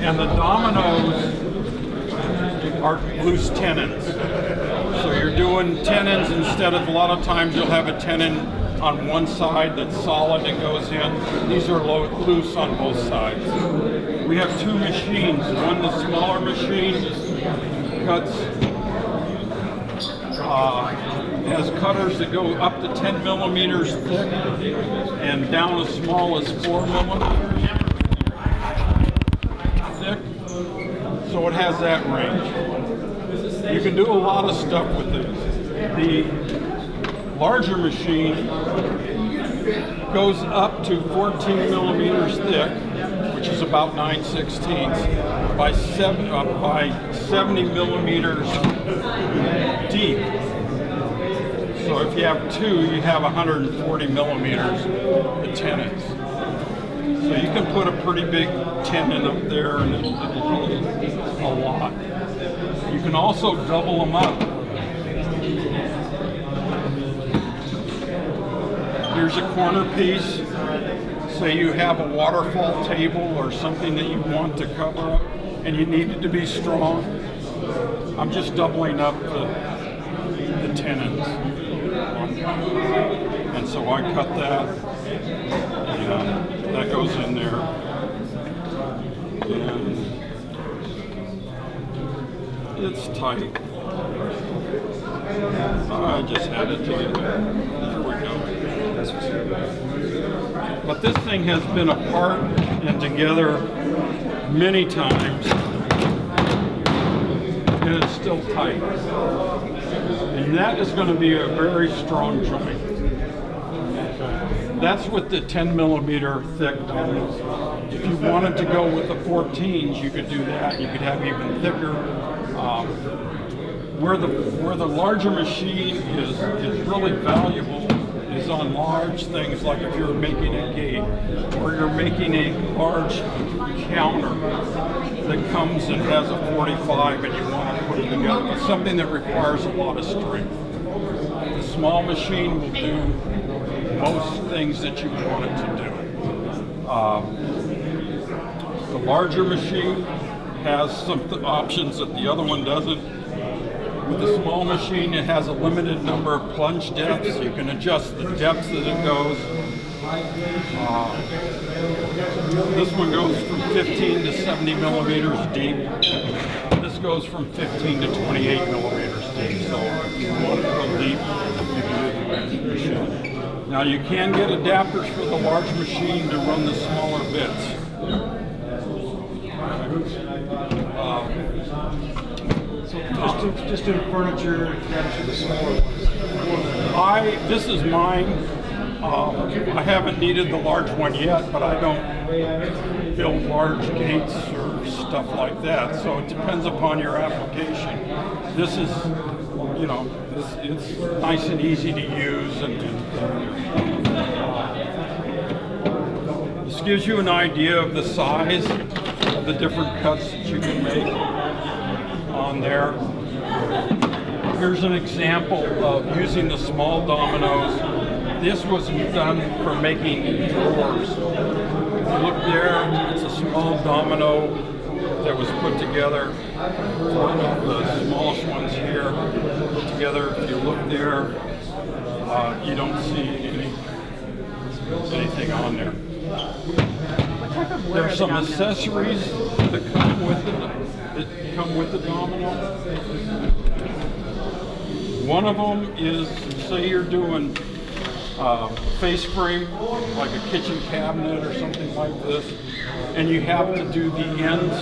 And the dominoes are loose tenons. So you're doing tenons instead of, a lot of times you'll have a tenon on one side that's solid and goes in. These are loose on both sides. We have two machines. One, the smaller machine, cuts, has cutters that go up to 10 millimeters thick and down as small as 4 millimeters thick. So it has that range. You can do a lot of stuff with this. The larger machine goes up to 14 millimeters thick, which is about 9/16 by 70 millimeters deep. So if you have two, you have 140 millimeters of tenons. So you can put a pretty big tenon up there and it'll hold a lot. You can also double them up. Here's a corner piece. Say you have a waterfall table or something that you want to cover up and you need it to be strong. I'm just doubling up the tenons. And so I cut that, and that goes in there. And it's tight. I just had it to you. Here we go. But this thing has been apart and together many times, and it's still tight. And that is going to be a very strong joint. Okay. That's with the 10 millimeter thick dominoes. If you wanted to go with the 14s, you could do that. You could have even thicker. Where the larger machine is really valuable is on large things, like if you're making a gate or you're making a large counter that comes and has a 45 and you want to put it together. It's something that requires a lot of strength. The small machine will do most things that you want it to do. The larger machine has some options that the other one doesn't. With the small machine, it has a limited number of plunge depths. You can adjust the depth that it goes. This one goes from 15 to 70 millimeters deep. This goes from 15 to 28 millimeters deep. So if you want to go deep, you can use the machine. Now you can get adapters for the large machine to run the smaller bits. Just in furniture, for the smaller ones. This is mine. I haven't needed the large one yet, but I don't build large gates or stuff like that. So it depends upon your application. This is, it's nice and easy to use, this gives you an idea of the size of the different cuts that you can make on there. Here's an example of using the small dominoes. This was done for making drawers. Look there, it's a small domino that was put together. Four of the smallest ones here put together. If you look there, you don't see anything on there. There's some accessories that come with the domino. One of them is, say you're doing face frame, like a kitchen cabinet or something like this, and you have to do the ends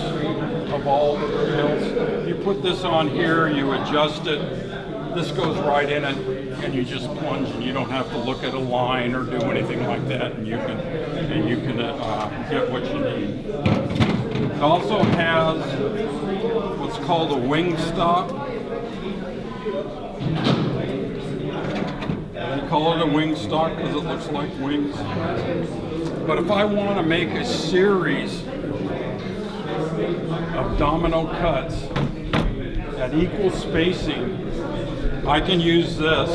of all the rails. You put this on here, you adjust it, this goes right in it, and you just plunge, and you don't have to look at a line or do anything like that, and you can get what you need. It also has what's called a wing stop. They call it a wing stock because it looks like wings. But if I want to make a series of domino cuts at equal spacing, I can use this,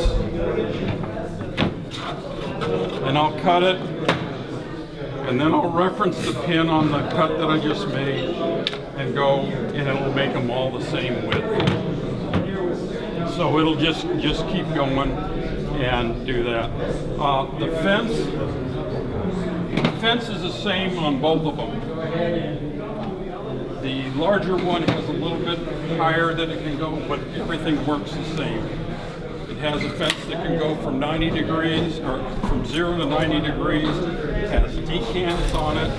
and I'll cut it, And then I'll reference the pin on the cut that I just made and go, and it'll make them all the same width. So it'll just keep going and do that. The fence is the same on both of them. The larger one has a little bit higher that it can go, but everything works the same. It has a fence that can go from 90 degrees, or from 0 to 90 degrees. It has decants on it.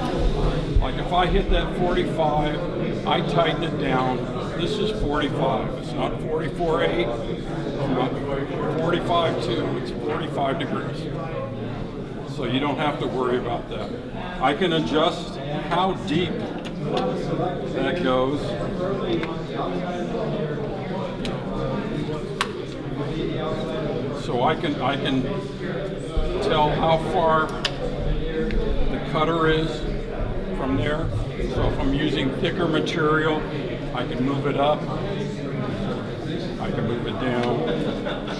Like if I hit that 45, I tighten it down. This is 45. It's not 44.8. It's not 45.2. It's 45 degrees. So you don't have to worry about that. I can adjust how deep that goes. So I can tell how far the cutter is from there. So if I'm using thicker material, I can move it up. I can move it down.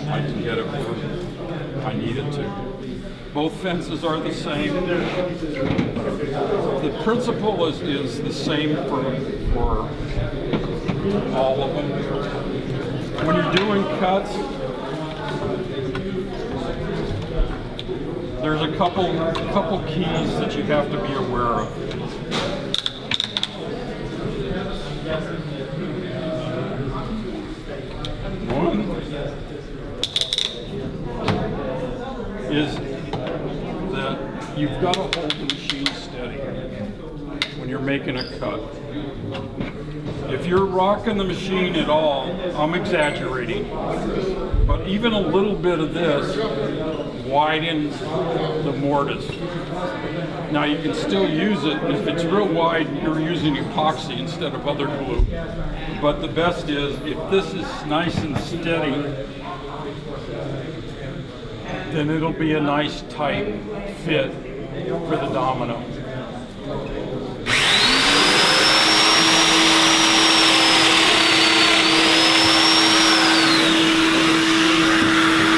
I can get it where I need it to. Both fences are the same. The principle is the same for all of them. When you're doing cuts, there's a couple keys that you have to be aware of. One is that you've got to hold the machine steady when you're making a cut. If you're rocking the machine at all, I'm exaggerating, but even a little bit of this widens the mortise. Now you can still use it. If it's real wide, you're using epoxy instead of other glue. But the best is, if this is nice and steady, then it'll be a nice tight fit for the domino.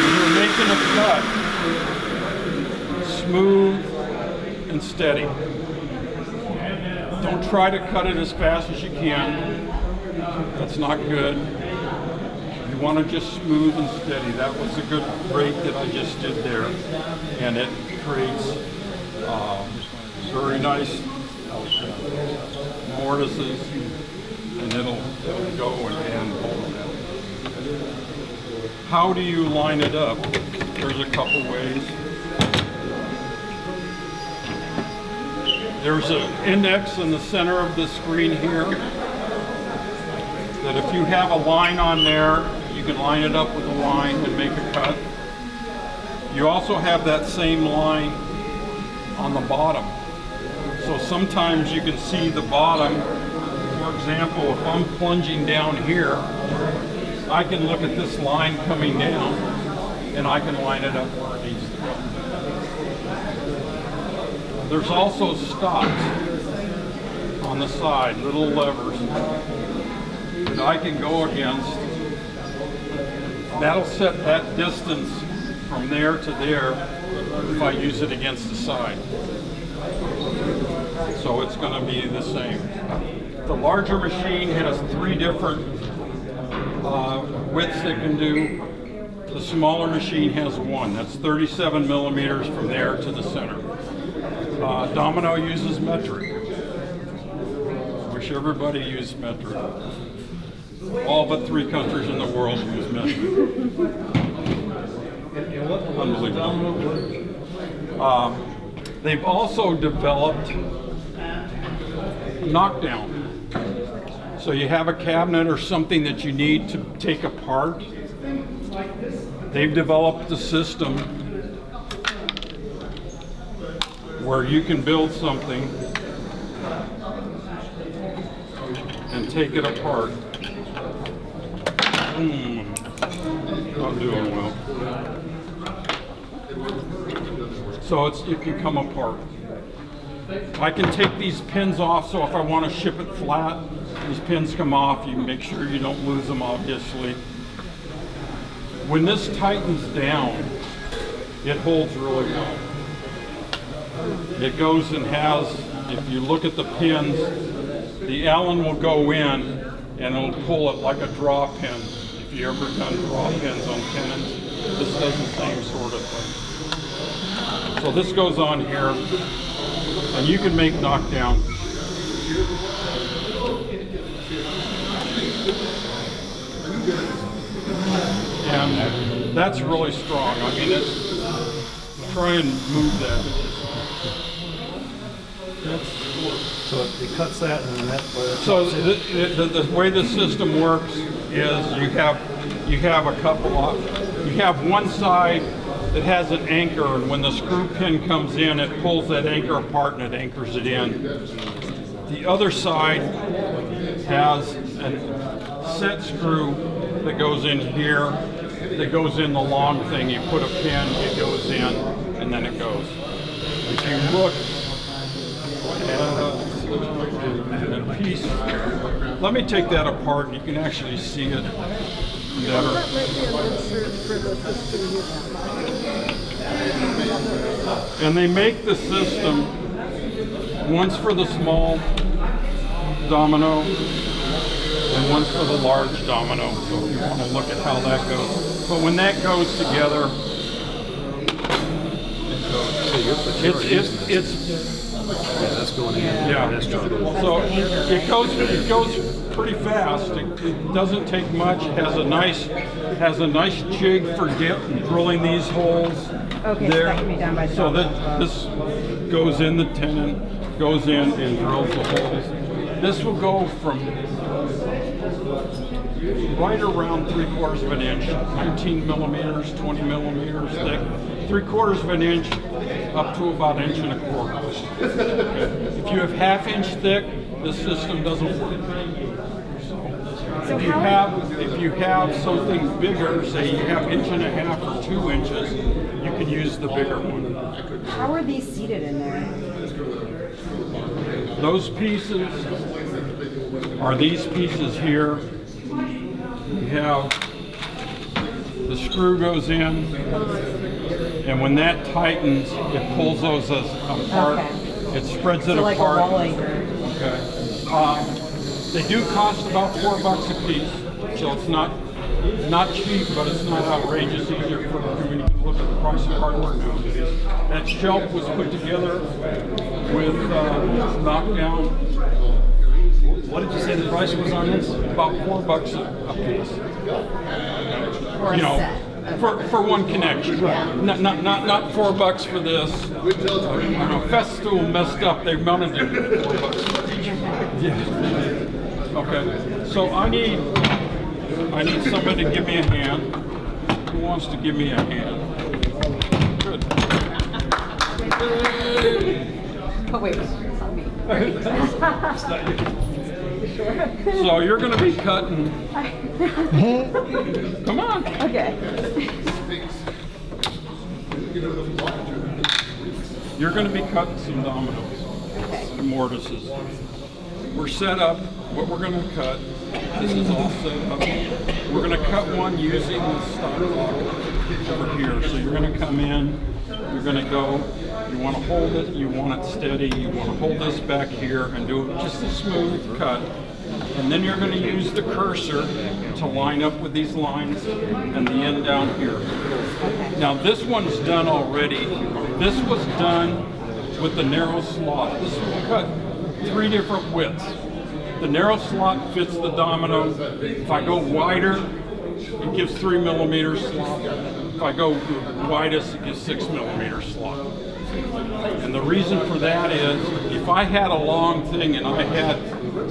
When you're making a cut, smooth and steady. Don't try to cut it as fast as you can. That's not good. You want to just smooth and steady. That was a good rate that I just did there. And it creates very nice mortises, and it'll go and hold it. How do you line it up? There's a couple ways. There's an index in the center of the screen here that if you have a line on there, you can line it up with a line and make a cut. You also have that same line on the bottom. So sometimes you can see the bottom. For example, if I'm plunging down here, I can look at this line coming down and I can line it up where it needs to go. There's also stops on the side, little levers that I can go against. That'll set that distance from there to there if I use it against the side. So it's going to be the same. The larger machine has 3 different widths it can do. The smaller machine has 1. That's 37 millimeters from there to the center. Domino uses metric. Wish everybody used metric. All but 3 countries in the world use metric. Unbelievable. They've also developed knockdown. So you have a cabinet or something that you need to take apart. They've developed a system where you can build something and take it apart. Not doing well. So it can come apart. I can take these pins off, so if I want to ship it flat, these pins come off. You make sure you don't lose them, obviously. When this tightens down, it holds really well. it goes and has, if you look at the pins, the Allen will go in and it'll pull it like a draw pin. If you ever done draw pins on tenons, this does the same sort of thing. So this goes on here, and you can make knockdown. And that's really strong. I mean, try and move that. So it cuts that and then that. So the way the system works is you have a couple of, you have one side that has an anchor, and when the screw pin comes in, it pulls that anchor apart and it anchors it in. The other side has a set screw that goes in here, that goes in the long thing. You put a pin, it goes in, and then it goes. If you look at a piece, let me take that apart and you can actually see it better. And they make the system once for the small domino and once for the large domino. So if you want to look at how that goes. But when that goes together, that's going in. Yeah. So it goes pretty fast. It doesn't take much. It has a nice jig for drilling these holes. Okay, there. so that can be done by the So domino that as well. this goes in the tenon, goes in and drills the holes. This will go from right around 3/4 of an inch, 19 millimeters, 20 millimeters thick, 3/4 of an inch up to about 1 1/4 inches. Okay. If you have 1/2 inch thick, this system doesn't work. So If you have something bigger, say you have 1.5 inches or 2 inches, you can use the bigger one. How are these seated in there? Those pieces are these pieces here. You have the screw goes in, and when that tightens, it pulls those apart. Okay. It spreads it So like a apart. wall anchor. Okay. They do cost about $4 a piece, so it's not cheap, but it's not outrageous either. When you can look at the price of hardware nowadays. That shelf was put together with knockdown. What did you say the price was on this? About $4 a piece. Or a You know, set. for one connection. Not $4 for this. Festool messed up. They mounted it at $4 for each. Yeah. Okay. So I need somebody to give me a hand. Who wants to give me a hand? Good. Oh wait, it's not me. So you're going to be cutting. Come on. Okay. You're going to be cutting some dominoes and mortises. We're set up. What we're going to cut, this is all set up. We're going to cut one using the stock block over here. So you're going to come in, you're going to go, you want to hold it, you want it steady, you want to hold this back here and do just a smooth cut. And then you're going to use the cursor to line up with these lines and the end down here. Now this one's done already. This was done with the narrow slot. This was cut 3 different widths. The narrow slot fits the domino. If I go wider, it gives 3 millimeter slot. If I go widest, it gives 6 millimeter slot. And the reason for that is, if I had a long thing and I had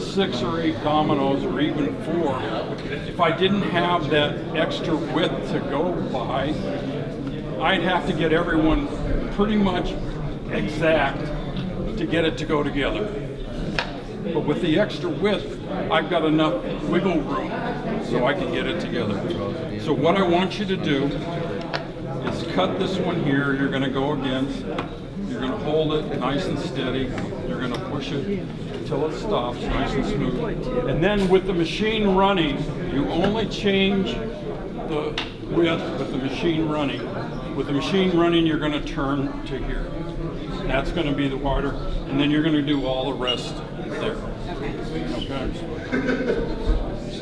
6 or 8 dominoes or even 4, if I didn't have that extra width to go by, I'd have to get everyone pretty much exact to get it to go together. But with the extra width, I've got enough wiggle room so I can get it together. So what I want you to do is cut this one here. You're going to go against. You're going to hold it nice and steady. You're going to push it until it stops nice and smooth. And then with the machine running, you only change the width with the machine running With the machine running, you're going to turn to here. That's going to be the wider, and then you're going to do all the rest there. Okay.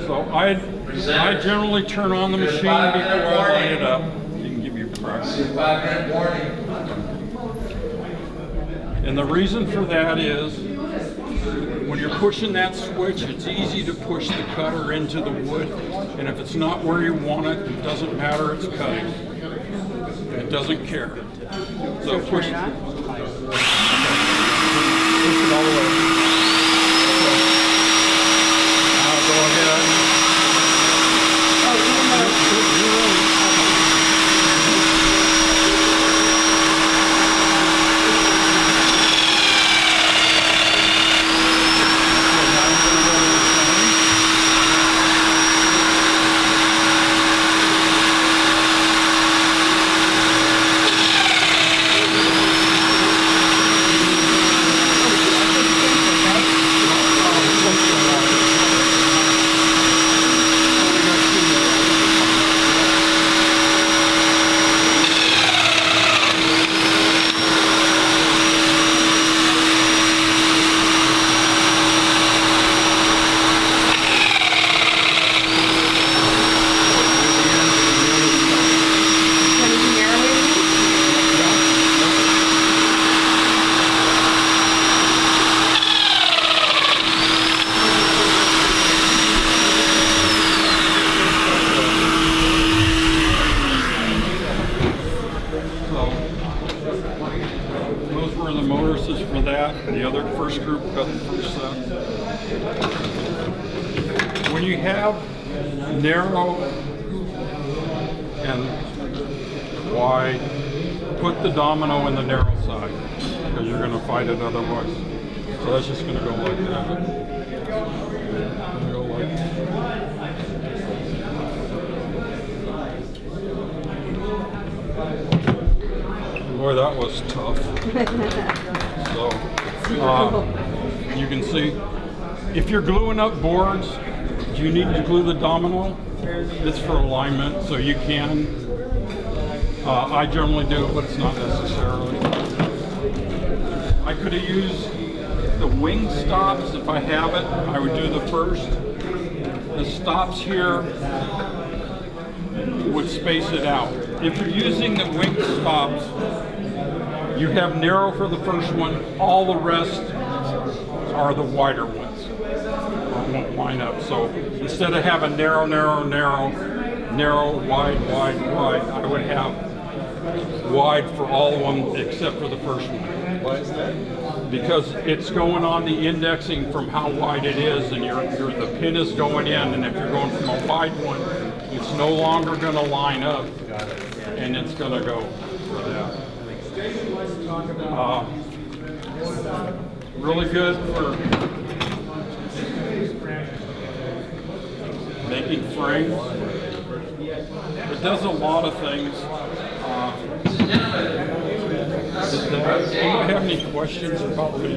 So I generally turn on the machine before I light it up. You can give you practice. 5-minute warning. And the reason for that is when you're pushing that switch, it's easy to push the cutter into the wood, and if it's not where you want it, it doesn't matter, it's cutting. It doesn't care. So push it. Turn it on? Push it all the way. Now go ahead. Oh, even though those were the motorists for that. The other first group got the first set. When you have narrow and wide, put the domino in the narrow side because you're going to fight it otherwise. So that's just going to go like that. Go like that. Boy, that was tough. So, you can see, if you're gluing up boards, do you need to glue the domino? It's for alignment, so you can. I generally do, but it's not necessarily. I could have used the wing stops if I have it. I would do the first. The stops here would space it out. If you're using the wing stops, you have narrow for the first one, all the rest are the wider ones. It won't line up. So instead of having narrow, narrow, narrow, narrow, wide, wide, wide, I would have wide for all of them except for the first one. Why is that? Because it's going on the indexing from how wide it is, and the pin is going in, and if you're going from a wide one, it's no longer going to line up, and it's going to go for that. Really good for making frames. It does a lot of things. Do you have any questions about the